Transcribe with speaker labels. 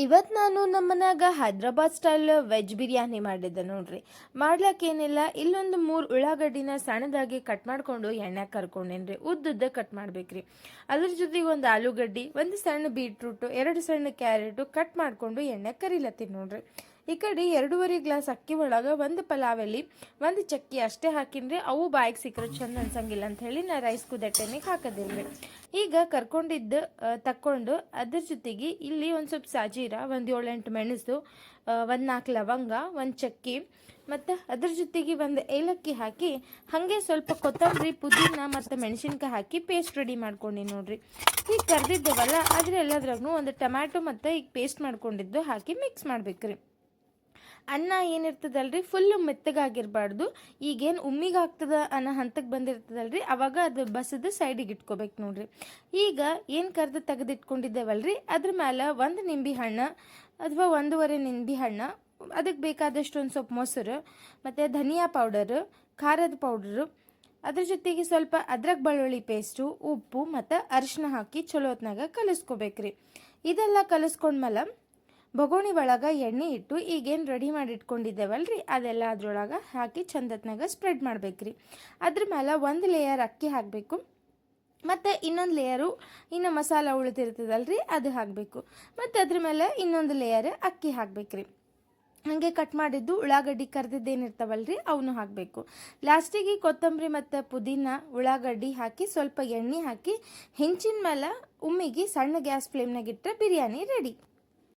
Speaker 1: ಇವತ್ತು ನಾನು ನಮ್ಮ ಮನ್ಯಾಗ ಹೈದ್ರಾಬಾದ್ ಸ್ಟೈಲ್ ವೆಜ್ ಬಿರಿಯಾನಿ ಮಾಡಿದ್ದೆ ನೋಡ್ರಿ. ಮಾಡ್ಲಿಕ್ಕೇನಿಲ್ಲ, ಇಲ್ಲೊಂದು 3 ಉಳ್ಳಾಗಡ್ಡಿನ ಸಣ್ಣದಾಗಿ ಕಟ್ ಮಾಡ್ಕೊಂಡು ಎಣ್ಣೆ ಕರ್ಕೊಂಡೇನ್ರಿ. ಉದ್ದುದ್ದ ಕಟ್ ಮಾಡ್ಬೇಕ್ರಿ. ಅದ್ರ ಜೊತೆಗೆ ಒಂದು ಆಲೂಗಡ್ಡಿ, ಒಂದು ಸಣ್ಣ ಬೀಟ್ರೂಟು, 2 ಸಣ್ಣ ಕ್ಯಾರೆಟು ಕಟ್ ಮಾಡ್ಕೊಂಡು ಎಣ್ಣೆ ಕರಿಲತ್ತೀನಿ ನೋಡ್ರಿ. ಈ ಕಡೆ 2.5 ಗ್ಲಾಸ್ ಅಕ್ಕಿ ಒಳಗೆ ಒಂದು ಪಲಾವ್ ಎಲೆ, ಒಂದು ಚಕ್ಕಿ ಅಷ್ಟೇ ಹಾಕಿನ್ರಿ. ಅವು ಬಾಯಿಗೆ ಸಿಕ್ಕರೆ ಚಂದ ಅನ್ಸಂಗಿಲ್ಲ ಅಂತ ಹೇಳಿ ನಾ ರೈಸ್ ಕುದಟ್ಟೆನಿಗೆ ಹಾಕೋದಿಲ್ರಿ. ಈಗ ಕರ್ಕೊಂಡಿದ್ದು ತಕ್ಕೊಂಡು ಅದ್ರ ಜೊತೆಗೆ ಇಲ್ಲಿ ಒಂದು ಸ್ವಲ್ಪ ಸಾಜೀರ, ಒಂದು 7-8 ಮೆಣಸು, ಒಂದು 4 ಲವಂಗ, ಒಂದು ಚಕ್ಕಿ ಮತ್ತು ಅದ್ರ ಜೊತೆಗೆ ಒಂದು ಏಲಕ್ಕಿ ಹಾಕಿ ಹಾಗೆ ಸ್ವಲ್ಪ ಕೊತ್ತಂಬರಿ, ಪುದೀನ ಮತ್ತು ಮೆಣಸಿನ್ಕಾಯಿ ಹಾಕಿ ಪೇಸ್ಟ್ ರೆಡಿ ಮಾಡ್ಕೊಂಡು ನೋಡ್ರಿ. ಈಗ ಕರೆದಿದ್ದೇವಲ್ಲ ಅದ್ರ ಎಲ್ಲದ್ರಾಗೂ ಒಂದು ಟೊಮ್ಯಾಟೊ ಮತ್ತು ಈಗ ಪೇಸ್ಟ್ ಮಾಡ್ಕೊಂಡಿದ್ದು ಹಾಕಿ ಮಿಕ್ಸ್ ಮಾಡ್ಬೇಕ್ರಿ. ಅನ್ನ ಏನಿರ್ತದಲ್ರಿ ಫುಲ್ಲು ಮೆತ್ತಗಾಗಿರಬಾರ್ದು. ಈಗೇನು ಉಮ್ಮಿಗೆ ಆಗ್ತದ ಅನ್ನೋ ಹಂತಕ್ಕೆ ಬಂದಿರ್ತದಲ್ರಿ, ಅವಾಗ ಅದು ಬಸದು ಸೈಡಿಗೆ ಇಟ್ಕೋಬೇಕು ನೋಡ್ರಿ. ಈಗ ಏನು ಕರೆದು ತೆಗೆದಿಟ್ಕೊಂಡಿದ್ದೇವಲ್ರಿ ಅದ್ರ ಮೇಲೆ ಒಂದು ನಿಂಬೆ ಹಣ್ಣು ಅಥವಾ 1.5 ನಿಂಬೆ ಹಣ್ಣು, ಅದಕ್ಕೆ ಬೇಕಾದಷ್ಟು ಒಂದು ಸ್ವಲ್ಪ ಮೊಸರು ಮತ್ತು ಧನಿಯಾ ಪೌಡರು, ಖಾರದ ಪೌಡರು, ಅದ್ರ ಜೊತೆಗೆ ಸ್ವಲ್ಪ ಅದ್ರಕ್ ಬೆಳ್ಳುಳ್ಳಿ ಪೇಸ್ಟು, ಉಪ್ಪು ಮತ್ತು ಅರಿಶಿನ ಹಾಕಿ ಚಲೋ ಹೊತ್ನಾಗ ಕಲಿಸ್ಕೋಬೇಕ್ರಿ. ಇದೆಲ್ಲ ಕಲಿಸ್ಕೊಂಡ್ಮೇಲೆ ಬೊಗೋಣಿ ಒಳಗೆ ಎಣ್ಣೆ ಇಟ್ಟು ಈಗೇನು ರೆಡಿ ಮಾಡಿ ಇಟ್ಕೊಂಡಿದ್ದೇವಲ್ರಿ ಅದೆಲ್ಲ ಅದ್ರೊಳಗೆ ಹಾಕಿ ಚಂದತ್ನಾಗ ಸ್ಪ್ರೆಡ್ ಮಾಡ್ಬೇಕ್ರಿ. ಅದ್ರ ಮೇಲೆ ಒಂದು ಲೇಯರ್ ಅಕ್ಕಿ ಹಾಕಬೇಕು ಮತ್ತು ಇನ್ನೊಂದು ಲೇಯರು ಇನ್ನು ಮಸಾಲ ಉಳಿದಿರ್ತದಲ್ರಿ ಅದು ಹಾಕಬೇಕು. ಮತ್ತು ಅದ್ರ ಮೇಲೆ ಇನ್ನೊಂದು ಲೇಯರ್ ಅಕ್ಕಿ ಹಾಕಬೇಕ್ರಿ. ಹಾಗೆ ಕಟ್ ಮಾಡಿದ್ದು ಉಳ್ಳಾಗಡ್ಡಿ ಕರ್ದಿದ್ದೇನಿರ್ತಾವಲ್ರಿ ಅವನು ಹಾಕಬೇಕು. ಲಾಸ್ಟಿಗೆ ಕೊತ್ತಂಬರಿ ಮತ್ತು ಪುದೀನ, ಉಳ್ಳಾಗಡ್ಡಿ ಹಾಕಿ ಸ್ವಲ್ಪ ಎಣ್ಣೆ ಹಾಕಿ ಹೆಂಚಿನ ಮೇಲೆ ಉಮ್ಮಿಗೆ ಸಣ್ಣ ಗ್ಯಾಸ್ ಫ್ಲೇಮ್ನಾಗ ಇಟ್ಟರೆ ಬಿರಿಯಾನಿ ರೆಡಿ.